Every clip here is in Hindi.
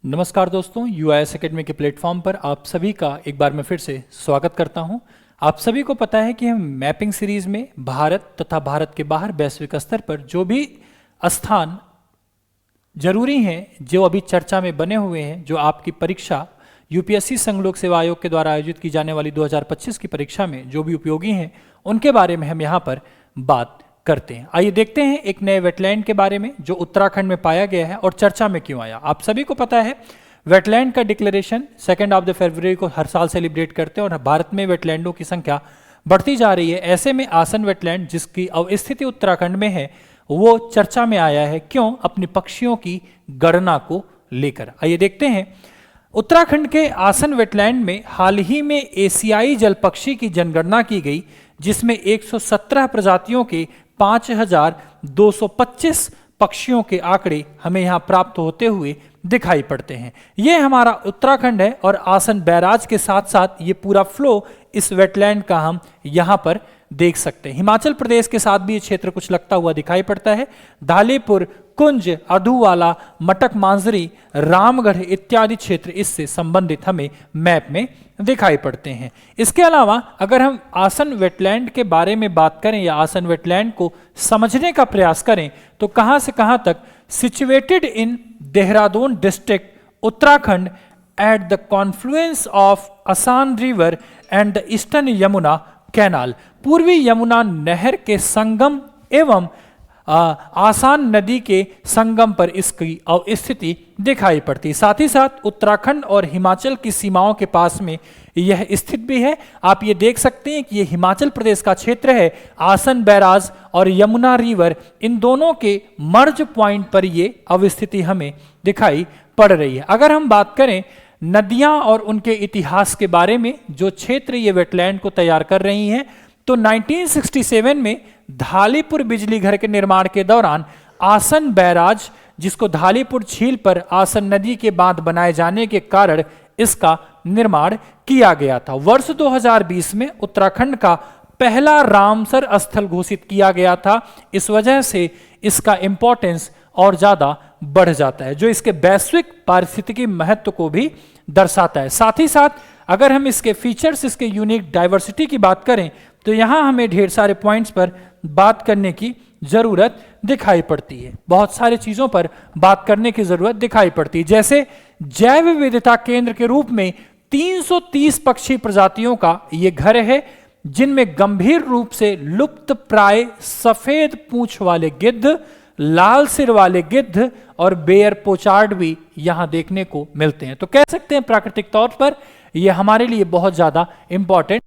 नमस्कार दोस्तों, यूआईएस एकेडमी के प्लेटफॉर्म पर आप सभी का एक बार मैं फिर से स्वागत करता हूं। आप सभी को पता है कि हम मैपिंग सीरीज में भारत तथा भारत के बाहर वैश्विक स्तर पर जो भी स्थान जरूरी हैं, जो अभी चर्चा में बने हुए हैं, जो आपकी परीक्षा यूपीएससी संघ लोक सेवा आयोग के द्वारा आयोजित की जाने वाली 2025 की परीक्षा में जो भी उपयोगी हैं, उनके बारे में हम यहाँ पर बात करते हैं। आइए देखते हैं एक नए वेटलैंड के बारे में जो उत्तराखंड में पाया गया है और चर्चा में क्यों आया। आप सभी को पता है वेटलैंड का डिक्लेरेशन 2 फरवरी को हर साल सेलिब्रेट करते हैं और भारत में वेटलैंडों की संख्या बढ़ती जा रही है। ऐसे में आसन वेटलैंड जिसकी अवस्थिति उत्तराखंड में है वो चर्चा में आया है। क्यों? अपनी पक्षियों की गणना को लेकर। आइए देखते हैं। उत्तराखंड के आसन वेटलैंड में हाल ही में एशियाई जल पक्षी की जनगणना की गई, जिसमें 117 प्रजातियों के 5225 पक्षियों के आंकड़े हमें यहाँ प्राप्त होते हुए दिखाई पड़ते हैं। ये हमारा उत्तराखंड है और आसन बैराज के साथ साथ ये पूरा फ्लो इस वेटलैंड का हम यहाँ पर देख सकते हैं। हिमाचल प्रदेश के साथ भी ये क्षेत्र कुछ लगता हुआ दिखाई पड़ता है। धालीपुर, कुंज, अधुवाला, मटक मांजरी, रामगढ़ इत्यादि क्षेत्र इससे संबंधित हमें मैप में दिखाई पड़ते हैं। इसके अलावा अगर हम आसन वेटलैंड के बारे में बात करें या आसन वेटलैंड को समझने का प्रयास करें तो कहां से कहां तक, situated in Dehradun district, Uttarakhand, at the confluence of Asan river and the eastern Yamuna canal, पूर्वी यमुना नहर के संगम एवं आसान नदी के संगम पर इसकी स्थिति दिखाई पड़ती। साथ ही साथ उत्तराखंड और हिमाचल की सीमाओं के पास में यह स्थित भी है। आप ये देख सकते हैं कि ये हिमाचल प्रदेश का क्षेत्र है। आसन बैराज और यमुना रिवर, इन दोनों के मर्ज पॉइंट पर ये अवस्थिति हमें दिखाई पड़ रही है। अगर हम बात करें नदियां और उनके इतिहास के बारे में, जो क्षेत्र ये वेटलैंड को तैयार कर रही हैं, तो 1967 में धालीपुर बिजली घर के निर्माण के दौरान आसन बैराज, जिसको धालीपुर झील पर आसन नदी के बांध बनाए जाने के कारण इसका निर्माण किया गया था। वर्ष 2020 में उत्तराखंड का पहला रामसर स्थल घोषित किया गया था। इस वजह से इसका इंपॉर्टेंस और ज्यादा बढ़ जाता है, जो इसके वैश्विक पारिस्थितिकी महत्व को भी दर्शाता है। साथ ही साथ अगर हम इसके फीचर्स, इसके यूनिक डाइवर्सिटी की बात करें तो यहां हमें ढेर सारे पॉइंट्स पर बात करने की जरूरत दिखाई पड़ती है। बहुत सारी चीजों पर बात करने की जरूरत दिखाई पड़ती है, जैसे जैव विविधता केंद्र के रूप में 330 पक्षी प्रजातियों का ये घर है, जिनमें गंभीर रूप से लुप्त प्राय सफेद पूंछ वाले गिद्ध, लाल सिर वाले गिद्ध और बेयर पोचार्ड भी यहां देखने को मिलते हैं। तो कह सकते हैं प्राकृतिक तौर पर यह हमारे लिए बहुत ज्यादा इंपॉर्टेंट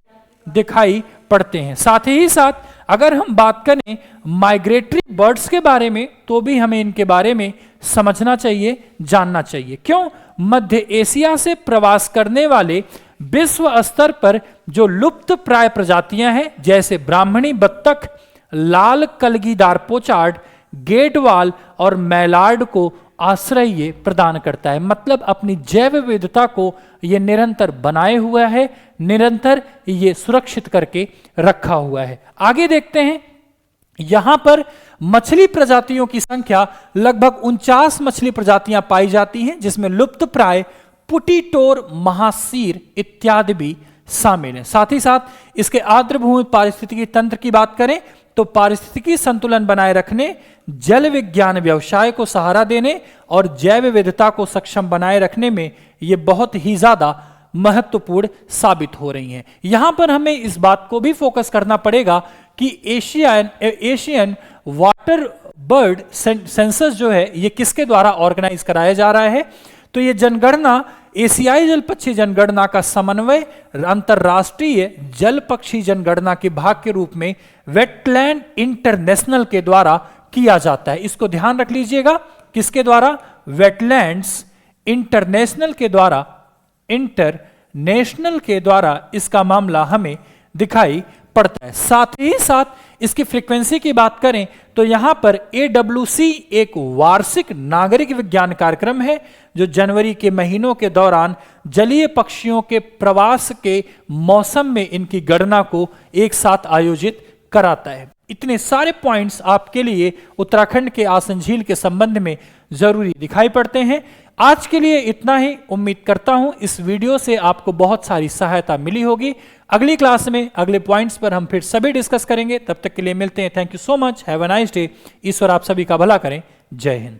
दिखाई पड़ते हैं। साथ ही साथ अगर हम बात करें माइग्रेटरी बर्ड्स के बारे में तो भी हमें इनके बारे में समझना चाहिए, जानना चाहिए। क्यों? मध्य एशिया से प्रवास करने वाले विश्व स्तर पर जो लुप्त प्राय प्रजातियां हैं, जैसे ब्राह्मणी बत्तख, लाल कलगीदार पोचार्ड, गेटवाल और मैलार्ड को आश्रय ये प्रदान करता है। मतलब अपनी जैव विविधता को ये निरंतर बनाए हुआ है, निरंतर ये सुरक्षित करके रखा हुआ है। आगे देखते हैं। यहां पर मछली प्रजातियों की संख्या लगभग 49 मछली प्रजातियां पाई जाती हैं, जिसमें लुप्त प्राय पुटीटोर, महासीर इत्यादि भी शामिल है। साथ ही साथ इसके आर्द्रभूमि पारिस्थितिकी तंत्र की बात करें तो पारिस्थितिकी संतुलन बनाए रखने, जल विज्ञान व्यवसाय को सहारा देने और जैव विविधता को सक्षम बनाए रखने में ये बहुत ही ज्यादा महत्वपूर्ण साबित हो रही हैं। यहां पर हमें इस बात को भी फोकस करना पड़ेगा कि एशियन वाटर बर्ड सेंसस जो है ये किसके द्वारा ऑर्गेनाइज कराया जा रहा है, तो ये जनगणना एशियाई जल पक्षी जनगणना का समन्वय अंतरराष्ट्रीय जल पक्षी जनगणना के भाग के रूप में वेटलैंड इंटरनेशनल के द्वारा किया जाता है। इसको ध्यान रख लीजिएगा, किसके द्वारा? वेटलैंड्स इंटरनेशनल के द्वारा इसका मामला हमें दिखाई पड़ता है। साथ ही साथ इसकी फ्रीक्वेंसी की बात करें तो यहां पर AWC एक वार्षिक नागरिक विज्ञान कार्यक्रम है, जो जनवरी के महीनों के दौरान जलीय पक्षियों के प्रवास के मौसम में इनकी गणना को एक साथ आयोजित कराता है। इतने सारे पॉइंट्स आपके लिए उत्तराखंड के आसन झील के संबंध में जरूरी दिखाई पड़ते हैं। आज के लिए इतना ही। उम्मीद करता हूं इस वीडियो से आपको बहुत सारी सहायता मिली होगी। अगली क्लास में अगले पॉइंट्स पर हम फिर सभी डिस्कस करेंगे। तब तक के लिए मिलते हैं। Thank you so much. Have a nice day. ईश्वर आप सभी का भला करें। जय हिंद।